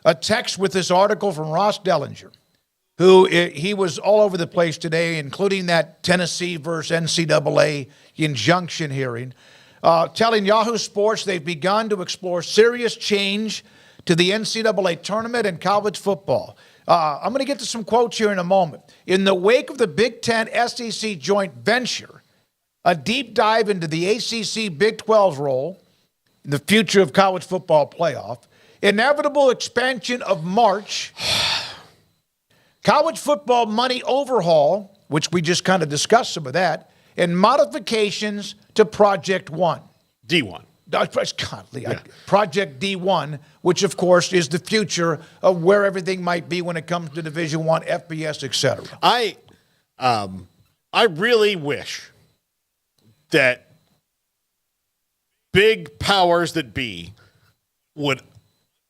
a text with this article from Ross Dellinger, who he was all over the place today, including that Tennessee versus NCAA injunction hearing, telling Yahoo Sports they've begun to explore serious change to the NCAA tournament and college football. I'm going to get to some quotes here in a moment. In the wake of the Big Ten SEC joint venture, a deep dive into the ACC Big 12 role in the future of college football playoff, inevitable expansion of March, college football money overhaul, which we just kind of discussed some of that, and modifications to Project One. D1. Project D1, which, of course, is the future of where everything might be when it comes to Division I, FBS, et cetera. I really wish that big powers that be would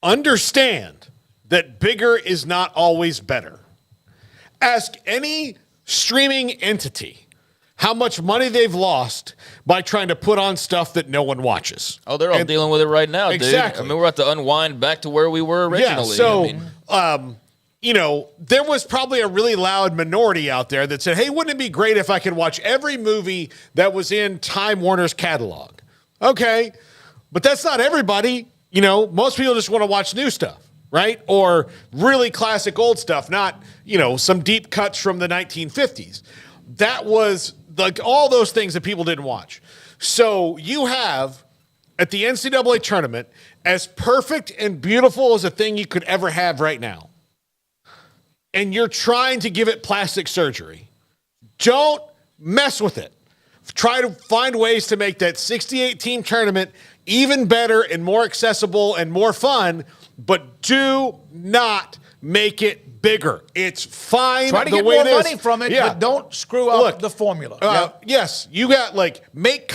understand that bigger is not always better. Ask any streaming entity how much money they've lost by trying to put on stuff that no one watches. Oh, they're all dealing with it right now, exactly. Dude. I mean, we're about to unwind back to where we were originally. Yeah, so, there was probably a really loud minority out there that said, hey, wouldn't it be great if I could watch every movie that was in Time Warner's catalog? Okay, but that's not everybody. Most people just want to watch new stuff, right? Or really classic old stuff, not, some deep cuts from the 1950s. That was like all those things that people didn't watch. So you have, at the NCAA tournament, as perfect and beautiful as a thing you could ever have right now. And you're trying to give it plastic surgery. Don't mess with it. Try to find ways to make that 68-team tournament even better and more accessible and more fun, but do not make it bigger. It's fine. Try to get more money from it, but don't screw up the formula. Yes, you got make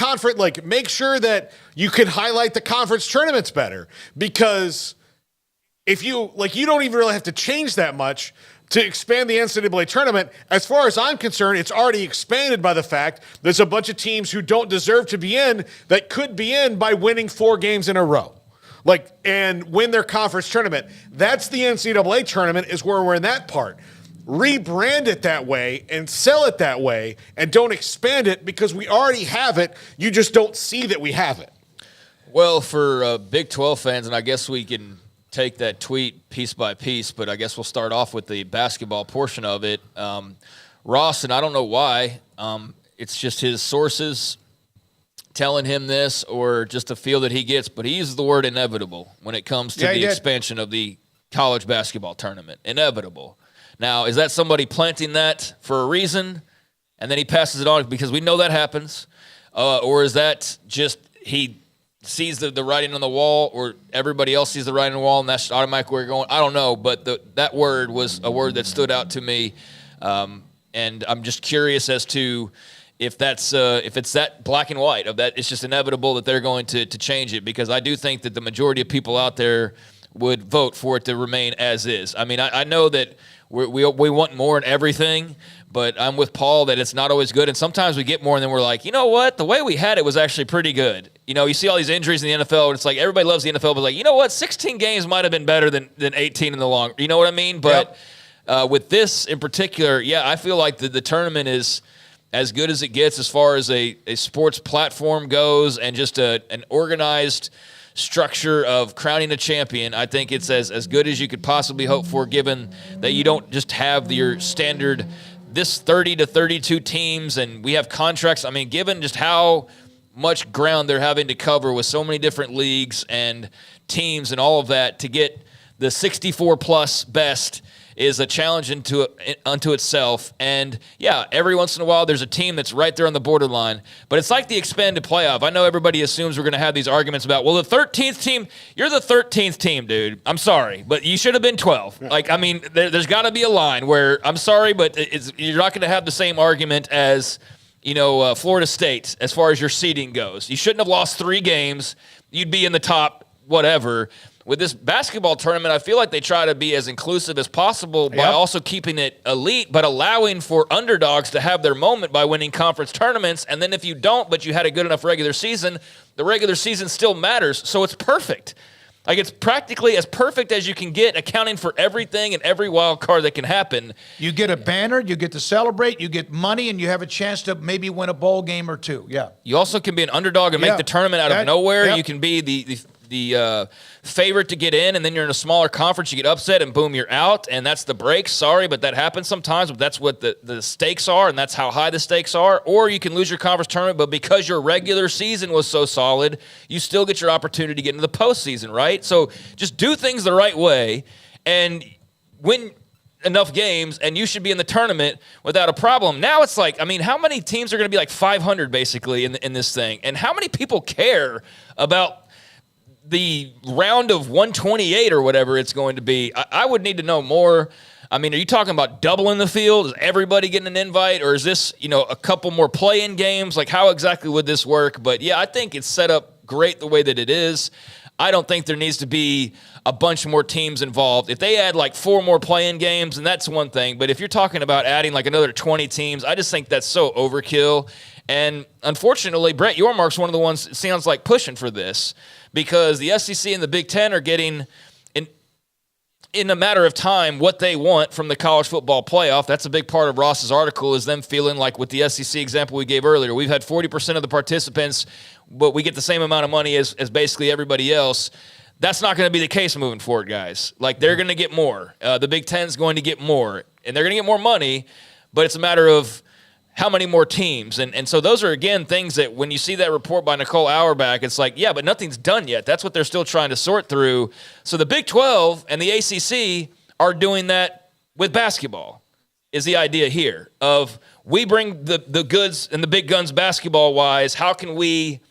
sure that you can highlight the conference tournaments better, because if you don't even really have to change that much to expand the NCAA tournament. As far as I'm concerned, it's already expanded by the fact there's a bunch of teams who don't deserve to be in that could be in by winning 4 games in a row. And win their conference tournament. That's the NCAA tournament, is where we're in that part. Rebrand it that way and sell it that way, and don't expand it, because we already have it. You just don't see that we have it. Well, for Big 12 fans, and I guess we can take that tweet piece by piece, but I guess we'll start off with the basketball portion of it. Ross, and I don't know why, it's just his sources telling him this, or just a feel that he gets, but he uses the word inevitable when it comes to the expansion of the college basketball tournament. Inevitable. Now, is that somebody planting that for a reason, and then he passes it on because we know that happens? Or is that just he sees the writing on the wall, or everybody else sees the writing on the wall, and that's automatically where you're going? I don't know, but that word was a word that stood out to me, and I'm just curious as to if it's that black and white of that, it's just inevitable that they're going to change it, because I do think that the majority of people out there would vote for it to remain as is. I mean, I know that we want more in everything, but I'm with Paul that it's not always good, and sometimes we get more, and then we're like, you know what, the way we had it was actually pretty good. You see all these injuries in the NFL, and it's like everybody loves the NFL, but you know what, 16 games might have been better than 18 in the long. You know what I mean? But with this in particular, I feel like the tournament is as good as it gets as far as a sports platform goes, and just an organized structure of crowning a champion. I think it's as good as you could possibly hope for, given that you don't just have your standard this 30 to 32 teams, and we have contracts. I mean, given just how much ground they're having to cover with so many different leagues and teams and all of that, to get the 64-plus best is a challenge unto itself. And, every once in a while there's a team that's right there on the borderline. But it's like the expanded playoff. I know everybody assumes we're going to have these arguments about, well, the 13th team, you're the 13th team, dude. I'm sorry, but you should have been 12. There's got to be a line where, I'm sorry, but you're not going to have the same argument as, Florida State as far as your seeding goes. You shouldn't have lost 3 games. You'd be in the top whatever. With this basketball tournament, I feel like they try to be as inclusive as possible by also keeping it elite, but allowing for underdogs to have their moment by winning conference tournaments. And then if you don't, but you had a good enough regular season, the regular season still matters. So it's perfect. Like, it's practically as perfect as you can get, accounting for everything and every wild card that can happen. You get a banner, you get to celebrate, you get money, and you have a chance to maybe win a bowl game or two. Yeah. You also can be an underdog and make the tournament out of nowhere. Yep. You can be the favorite to get in, and then you're in a smaller conference, you get upset, and boom, you're out, and that's the break. Sorry, but that happens sometimes, but that's what the stakes are, and that's how high the stakes are. Or you can lose your conference tournament, but because your regular season was so solid, you still get your opportunity to get into the postseason, right? So just do things the right way and win enough games, and you should be in the tournament without a problem. Now it's like, I mean, how many teams are going to be like 500 basically in this thing? And how many people care about the round of 128 or whatever it's going to be? I would need to know more. I mean, are you talking about doubling the field? Is everybody getting an invite? Or is this, a couple more play-in games? Like, how exactly would this work? But, yeah, I think it's set up great the way that it is. I don't think there needs to be a bunch more teams involved. If they add like 4 more play-in games, and that's one thing. But if you're talking about adding like another 20 teams, I just think that's so overkill. And unfortunately, Brett Yormark's one of the ones that sounds like pushing for this, because the SEC and the Big Ten are getting, in a matter of time, what they want from the college football playoff. That's a big part of Ross's article, is them feeling like, with the SEC example we gave earlier, we've had 40% of the participants, but we get the same amount of money as basically everybody else. That's not going to be the case moving forward, guys. Like, they're going to get more. The Big Ten's going to get more, and they're going to get more money, but it's a matter of how many more teams? And so those are, again, things that when you see that report by Nicole Auerbach, it's like, yeah, but nothing's done yet. That's what they're still trying to sort through. So the Big 12 and the ACC are doing that with basketball, is the idea here of, we bring the goods and the big guns basketball-wise. How can we,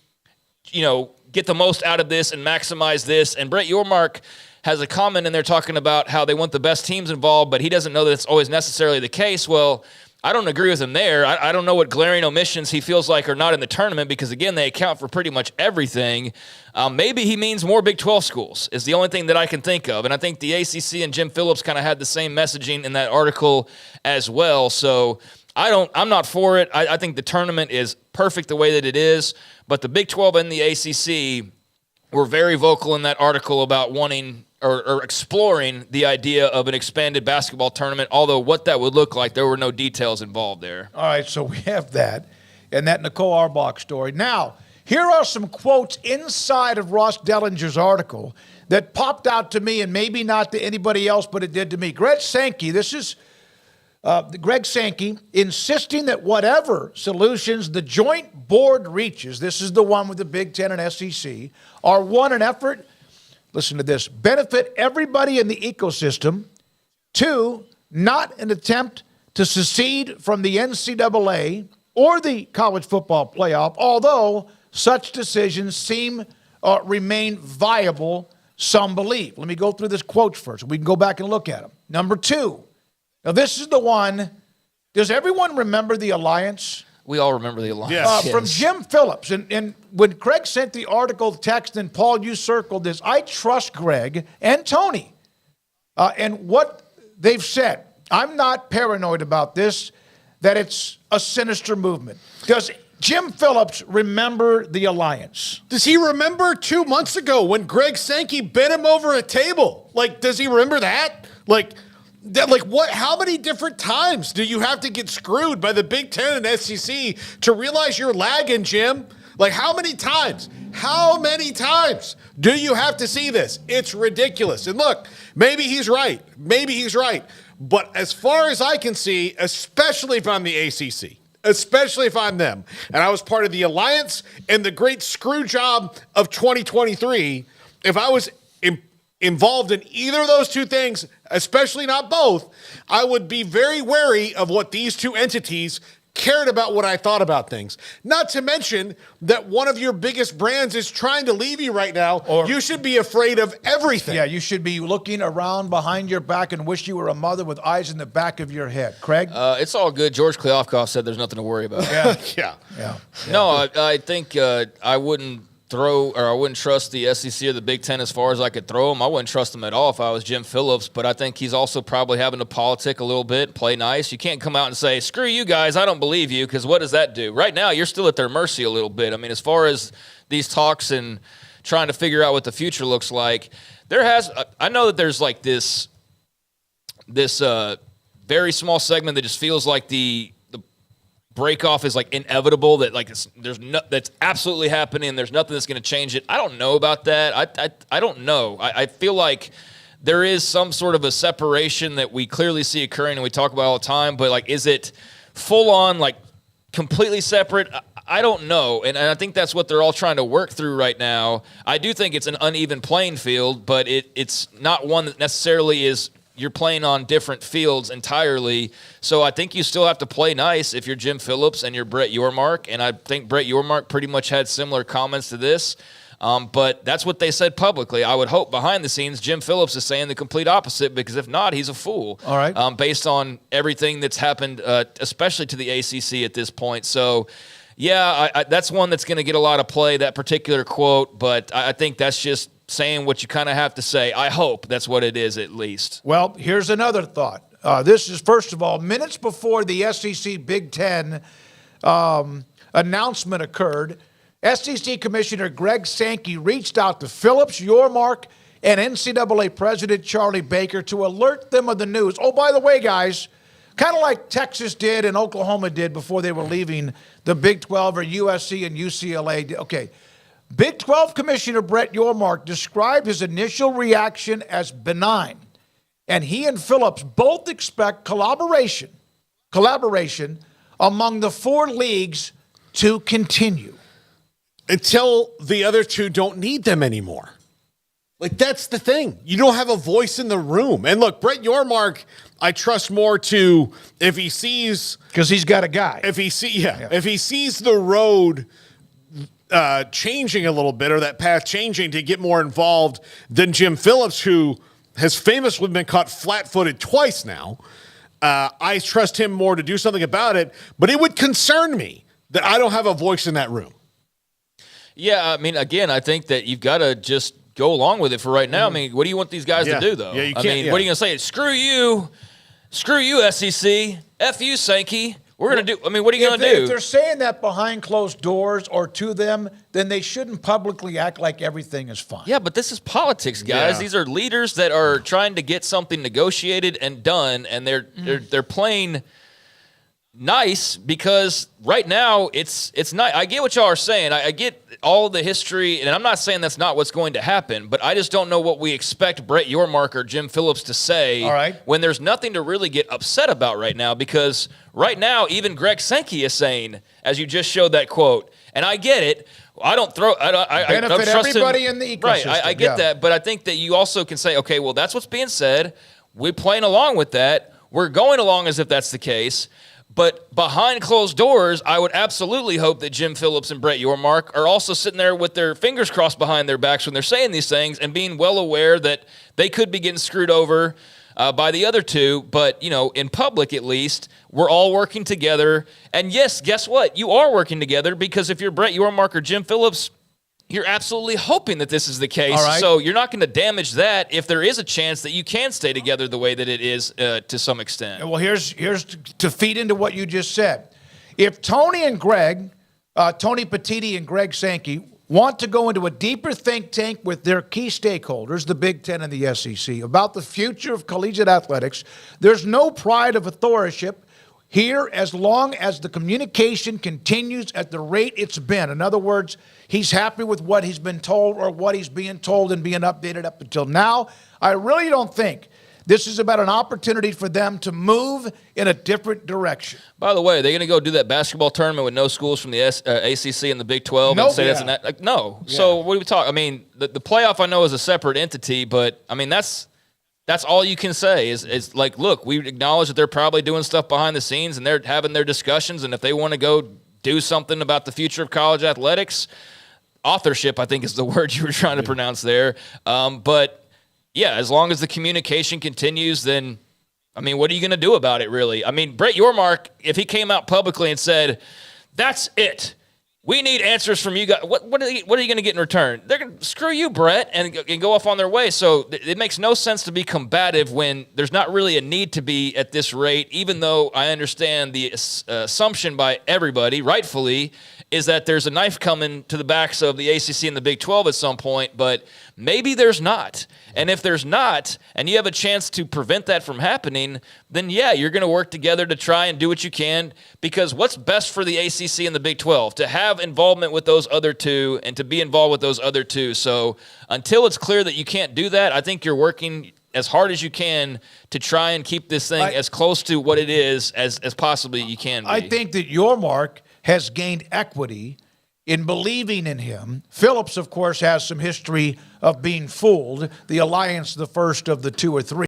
get the most out of this and maximize this? And Brett Yormark has a comment in there talking about how they want the best teams involved, but he doesn't know that it's always necessarily the case. Well, I don't agree with him there. I don't know what glaring omissions he feels like are not in the tournament, because, again, they account for pretty much everything. Maybe he means more Big 12 schools is the only thing that I can think of. And I think the ACC and Jim Phillips kind of had the same messaging in that article as well. So I'm not for it. I think the tournament is perfect the way that it is. But the Big 12 and the ACC were very vocal in that article about wanting or exploring the idea of an expanded basketball tournament, although what that would look like, there were no details involved there. All right, so we have that, and that Nicole Auerbach story. Now, here are some quotes inside of Ross Dellinger's article that popped out to me, and maybe not to anybody else, but it did to me. Greg Sankey, this is Greg Sankey, insisting that whatever solutions the joint board reaches, this is the one with the Big Ten and SEC, are, one, an effort, listen to this, benefit everybody in the ecosystem. 2, not an attempt to secede from the NCAA or the college football playoff, although such decisions remain viable, some believe. Let me go through this quotes first. We can go back and look at them. Number 2. Now, this is the one. Does everyone remember the Alliance? We all remember the Alliance. Yes. From Jim Phillips. And when Craig sent the article text, and Paul, you circled this, I trust Greg and Tony and what they've said. I'm not paranoid about this, that it's a sinister movement. Does Jim Phillips remember the Alliance? Does he remember 2 months ago when Greg Sankey bent him over a table? Like, does he remember that? Like what? How many different times do you have to get screwed by the Big Ten and SEC to realize you're lagging, Jim? Like, how many times? How many times do you have to see this? It's ridiculous. And look, maybe he's right. Maybe he's right. But as far as I can see, especially if I'm the ACC, especially if I'm them, and I was part of the Alliance and the great screw job of 2023, if I was involved in either of those two things, especially not both, I would be very wary of what these two entities cared about, what I thought about things. Not to mention that one of your biggest brands is trying to leave you right now. Or you should be afraid of everything. Yeah, you should be looking around behind your back and wish you were a mother with eyes in the back of your head. Craig? It's all good. George Kleofkoff said there's nothing to worry about. Yeah. No, I think I wouldn't trust the SEC or the Big Ten as far as I could throw them. I wouldn't trust them at all if I was Jim Phillips, but I think he's also probably having to politic a little bit, play nice. You can't come out and say, screw you guys, I don't believe you, because what does that do? Right now, you're still at their mercy a little bit. I mean, as far as these talks and trying to figure out what the future looks like, I know that there's like this very small segment that just feels like the break off is like inevitable, that like that's absolutely happening. There's nothing that's going to change it. I don't know about that. I don't know. I feel like there is some sort of a separation that we clearly see occurring and we talk about all the time, but like, is it full on, like completely separate? I don't know. And I think that's what they're all trying to work through right now. I do think it's an uneven playing field, but it's not one that necessarily is you're playing on different fields entirely. So I think you still have to play nice if you're Jim Phillips and you're Brett Yormark. And I think Brett Yormark pretty much had similar comments to this. But that's what they said publicly. I would hope behind the scenes Jim Phillips is saying the complete opposite, because if not, he's a fool. All right. Based on everything that's happened, especially to the ACC at this point. So, yeah, that's one that's going to get a lot of play, that particular quote. But I think that's just saying what you kind of have to say. I hope that's what it is, at least. Well, here's another thought. This is, first of all, minutes before the SEC Big Ten announcement occurred, SEC Commissioner Craig Smoak reached out to Phillips, Yormark, and NCAA President Charlie Baker to alert them of the news. Oh, by the way, guys, kind of like Texas did and Oklahoma did before they were leaving the Big 12, or USC and UCLA. Okay. Big 12 Commissioner Brett Yormark described his initial reaction as benign, and he and Phillips both expect collaboration among the four leagues to continue. Until the other two don't need them anymore. Like, that's the thing. You don't have a voice in the room. And look, Brett Yormark, I trust more to, if he sees, because he's got a guy. If he sees the road changing a little bit, or that path changing, to get more involved than Jim Phillips, who has famously been caught flat-footed twice now. I trust him more to do something about it, but it would concern me that I don't have a voice in that room. Yeah, I mean, again, I think that you've got to just go along with it for right now. I mean, what do you want these guys to do, though? Yeah, you I can't, mean, what are you going to say? Screw you, SEC, F you, Sankey. We're going to do, I mean, what are you going to do? If they're saying that behind closed doors or to them, then they shouldn't publicly act like everything is fine. Yeah, but this is politics, guys. Yeah. These are leaders that are trying to get something negotiated and done, and they're playing nice, because right now it's nice. I get what y'all are saying. I get all the history, and I'm not saying that's not what's going to happen, but I just don't know what we expect Brett Yormark or Jim Phillips to say when there's nothing to really get upset about right now, because right now even Craig Smoak is saying, as you just showed that quote, and I get it. I don't trust everybody in the ecosystem. Right, I get that, but I think that you also can say, okay, well, that's what's being said. We're playing along with that. We're going along as if that's the case. But behind closed doors, I would absolutely hope that Jim Phillips and Brett Yormark are also sitting there with their fingers crossed behind their backs when they're saying these things, and being well aware that they could be getting screwed over by the other two. But, you know, in public at least, we're all working together. And yes, guess what? You are working together, because if you're Brett Yormark or Jim Phillips, you're absolutely hoping that this is the case. All right. So you're not going to damage that if there is a chance that you can stay together the way that it is to some extent. Well, here's to feed into what you just said. If Tony and Greg, Tony Petitti and Craig Smoak, want to go into a deeper think tank with their key stakeholders, the Big Ten and the SEC, about the future of collegiate athletics, there's no pride of authorship here as long as the communication continues at the rate it's been. In other words, he's happy with what he's been told, or what he's being told and being updated up until now. I really don't think this is about an opportunity for them to move in a different direction. By the way, are they going to go do that basketball tournament with no schools from the ACC and the Big 12 and say that's no? Yeah. So what are we talking? I mean, the playoff I know is a separate entity, but I mean that's all you can say is like, look, we acknowledge that they're probably doing stuff behind the scenes and they're having their discussions, and if they want to go do something about the future of college athletics, authorship, I think is the word you were trying to pronounce there. But yeah, as long as the communication continues, then, I mean, what are you going to do about it, really? I mean, Brett Yormark, if he came out publicly and said, that's it, We need answers from you guys. What are you going to get in return? They're going to screw you, Brett, and go off on their way. So it makes no sense to be combative when there's not really a need to be at this rate, even though I understand the assumption by everybody, rightfully, is that there's a knife coming to the backs of the ACC and the Big 12 at some point, but maybe there's not. And if there's not, and you have a chance to prevent that from happening, then yeah, you're going to work together to try and do what you can, because what's best for the ACC and the Big 12? To have involvement with those other two and to be involved with those other two. So until it's clear that you can't do that, I think you're working as hard as you can to try and keep this thing as close to what it is as possibly you can be. I think that your Mark has gained equity in believing in him. Phillips, of course, has some history of being fooled. The Alliance, the first of the two or three.